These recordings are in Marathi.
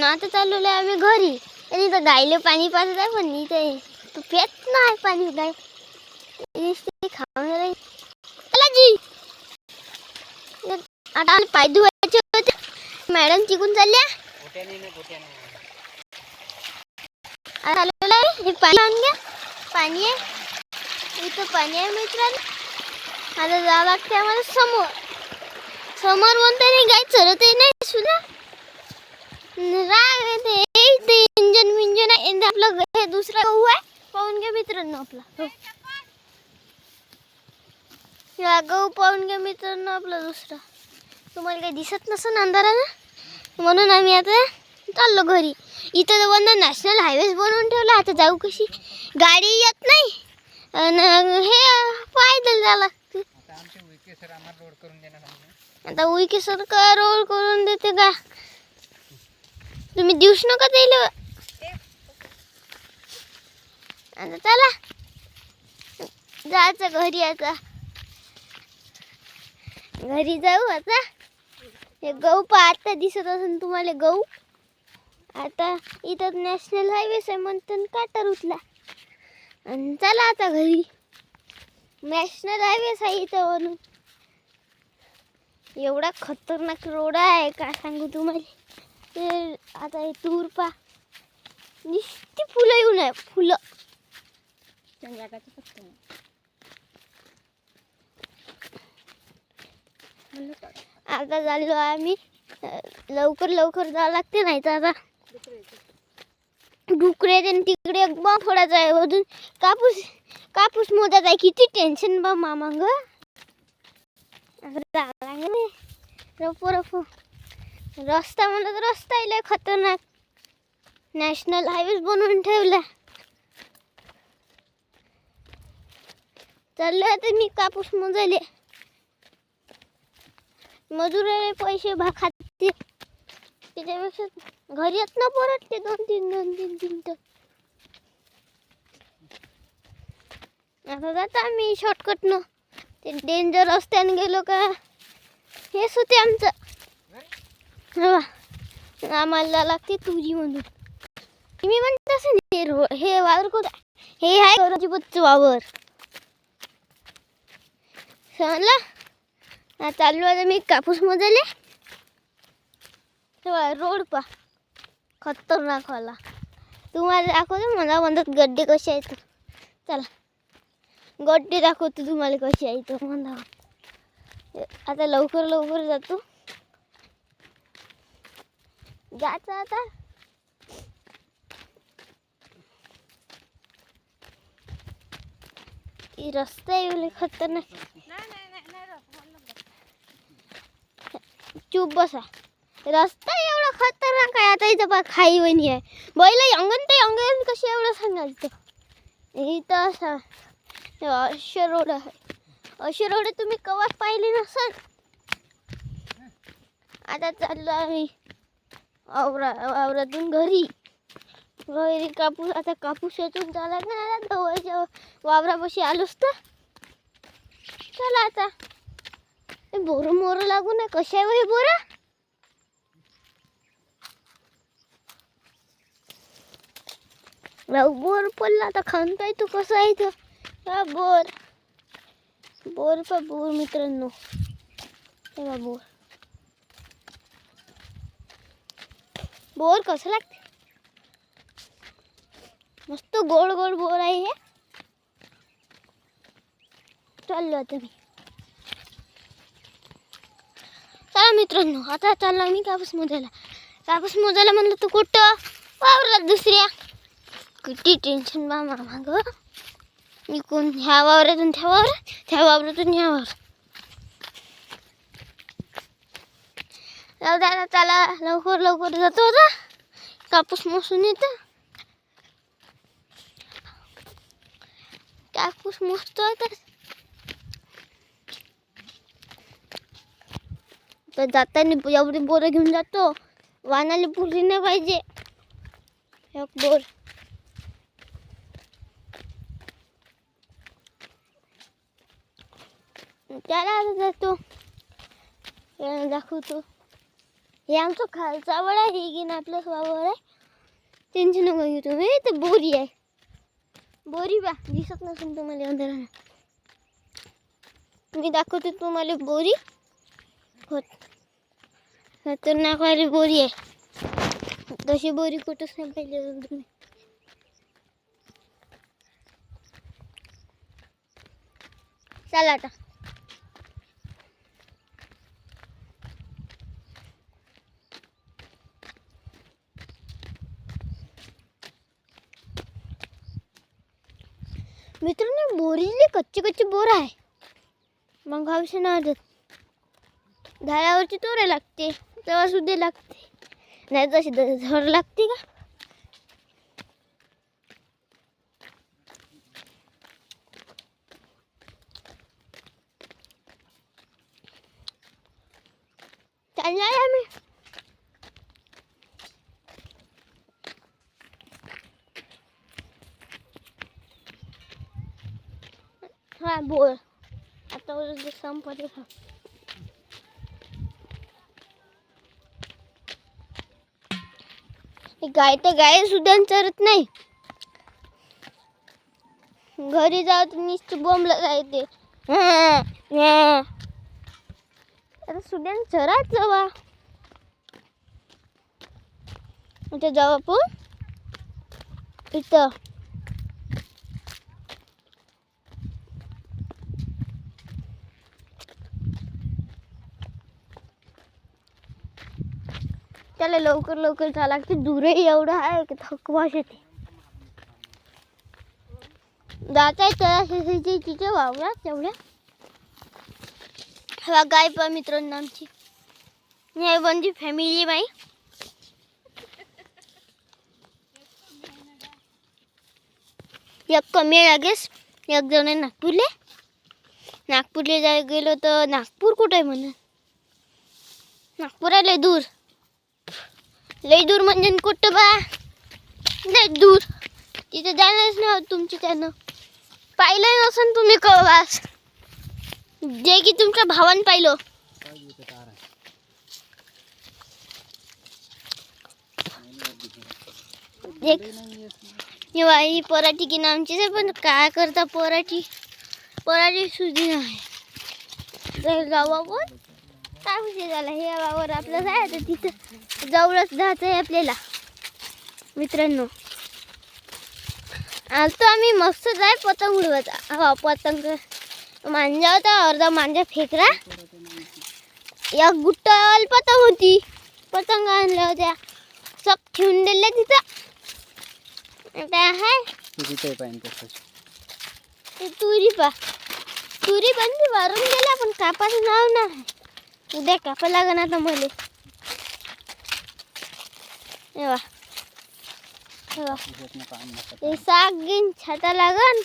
मित्रांनो, आता चाललो आहे आम्ही घरी. आणि इथं गायले पाणी पाजत आहे, पण इथे तू पेत नाही पाणी. गाय खाऊन राहील. चला जी, आता पाय धुवायचे होते. मॅडम चिकून चालल्या. पाणी आणून घ्या. पाणी आहे इथं, पाणी आहे मित्रांनो. आता जावं लागते आम्हाला समोर. समोर म्हणते नाही गाय चरतही नाही सुद्धा. इंजन विंजन आहे आपलं. हे दुसरा गहू आहे, पाहून घ्या मित्रांनो आपला. गहू पाहून घ्या मित्रांनो आपला दुसरा. तुम्हाला काही दिसत नसेल अंधारानं, म्हणून आम्ही आता चाललो घरी. इथं वरनं नॅशनल हायवेज बनवून ठेवला. आता जाऊ कशी, गाडी येत नाही आणि हे पायदल जावं लागते. आता उईके सर का रोड करून देते का, तुम्ही दिवस नका द्यायला. आता चला जायचं घरी. आता घरी जाऊ. आता हे गहू आता दिसत असेल तुम्हाला. गहू आता इथं नॅशनल हायवेस आहे म्हणतात, काटा रुतला. आणि चला आता घरी. नॅशनल हायवेस आहे इथं म्हणून. एवढा खतरनाक रोड आहे काय सांगू तुम्हाला. ते आता हे तूर पा नुसती फुलं येऊन आहे, फुलं. आता चाललो आम्ही. लवकर लवकर जावं लागते, नाही तर आता डुकरे तिकडे बॉम्ब फोडायचा आहे. अजून कापूस कापूस मोजायचा आहे. किती टेन्शन बा मामा ग. रफो रफो रस्ता म्हणलं तर रस्ता लय खतरनाक. नॅशनल हायवेज बनवून ठेवला. चालले आता मी कापूस मोजायले. मजुराले पैसे खाते, त्याच्यापेक्षा घरी येत ना परत ते दोन तीन तर. आता जाता आम्ही शॉर्टकटनं. ते डेंजर रस्त्याने गेलो का हेच होते आमचं. आम्हाला लागते तुझी म्हणून. मी म्हणते असं नाही. हे वावर कोण, हे आहे गौरजीबतचं वावर. समजलं. चाललो आता मी कापूस मोजायले. रोड पा खतरनाक वाला. तुम्हाला दाखवतो. मला म्हणतात गड्डे कसे आहेत. चला गड्डे दाखवतो तुम्हाला कसे आहेत म्हणा. आता लवकर लवकर जातो. जायचं आता. रस्ता एवढे खतरनाक. चुप बसा. रस्ता एवढा खतरनाक आहे. आता इथं बा खाई वणी आहे. बैल अंगण ते अंगण कशी एवढं सांगायचं. इथं असा असे रोड आहे. असे रोड तुम्ही कवाच पाहिले नसल. आता चाललो आम्ही वावरातून घरी. कापूस आता कापूस वेचून झाला ना. जवळच्या वावरापाशी आलोच तर. चला आता. बोरं मोरं लागू नये. कशा आहे हे बोरं. बोर पडला आता खाऊन पाहिजे कसं आहे तो. बोर बोर पा बोर मित्रांनो. तेव्हा बोर बोर कसं लागते. मस्त गोड गोड बोर आहे हे. चाललो आता मी. चला मित्रांनो, आता चाललो मी कापूस मोजायला. कापूस मोजायला म्हणलं तर कुठं वावरात दुसऱ्या. किती टेन्शन बा मामा ग. मी कोण ह्या वावरातून त्या वावरात, त्या वावरातून ह्या वावरात. जाऊ द्या चला लवकर लवकर जातो. आता कापूस मोसून येतं. कापूस मोजतो तर जाताना एवढी बोरं घेऊन जातो. वानाला पुरली नाही पाहिजे. एक बोर त्याला जातो. दाखवतो हे आमचं खालचा वाडा आहे की ना आपलं वावर आहे. टेन्शन नको घेऊ तुम्ही. तर बोरी आहे. बोरी बा दिसत नसून तुम्हाला अंधारानं. मी दाखवते तुम्हाला बोरी. होत खतरनाक वाली बोरी आहे. तशी बोरी कुठंच नाही पाहिजे तुम्ही. चला आता मित्रांनो, बोरीले कच्चे कच्चे बोर आहे. मग हवशे ना झाडावरची तोरे लागते तेव्हा सुद्धा लागते. नाही तशी झड लागते का. चालणार आम्ही. हा बोर आता संपले. गाय तर गाय सुद्धा चरत नाही. घरी जाऊ तर नुसती बोंबला जायते. आता सुद्धा चराच जावा. इथं जाऊ आपण. इथं त्याला लवकर लवकर जावं लागते. दूरही एवढं आहे की थकवाश येते. जात आहे तिच्या वावरात तेवढ्या. हा गाय पा मित्रांनो आमची. हे म्हणजे फॅमिली बाई. एक कमी लागेस. एक जण नागपूरले जाय गेलो तर नागपूर कुठे आहे म्हणून. नागपूर आहे लय दूर म्हणजे कुठं बा. लय दूर तिथे जाणारच नाही तुमची. त्यानं पाहिलं नसन तुम्ही कवास. जे की तुमच्या भावानं पाहिलं. ही पराठी की नामचीच आहे. पण काय करता पराठी सुधी नाही. गावावर काय विषय झाला. हे वावर आपलं जायचं तिथं जवळच जायचं आहे आपल्याला. मित्रांनो आज तर आम्ही मस्त जाय पतंग उडवायचा. हा पतंग मांजा होता. अर्धा मांजा फेकला. एक गुट्टल पतंग होती. पतंग आणल्या होत्या. सब ठेवून दिल्या तिथं. आहे तुरी पण ती वारून गेला. पण कापाचं नाव नाही. उद्या कापा लागन आता मले. हे साग घेऊन छाता लागन.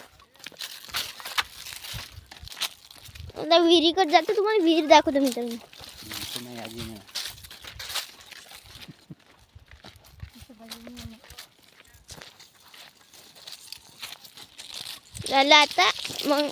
आता विहिरीकडे जातो. तुम्हाला विहीर दाखवतो मित्रांनो. झालं आता मग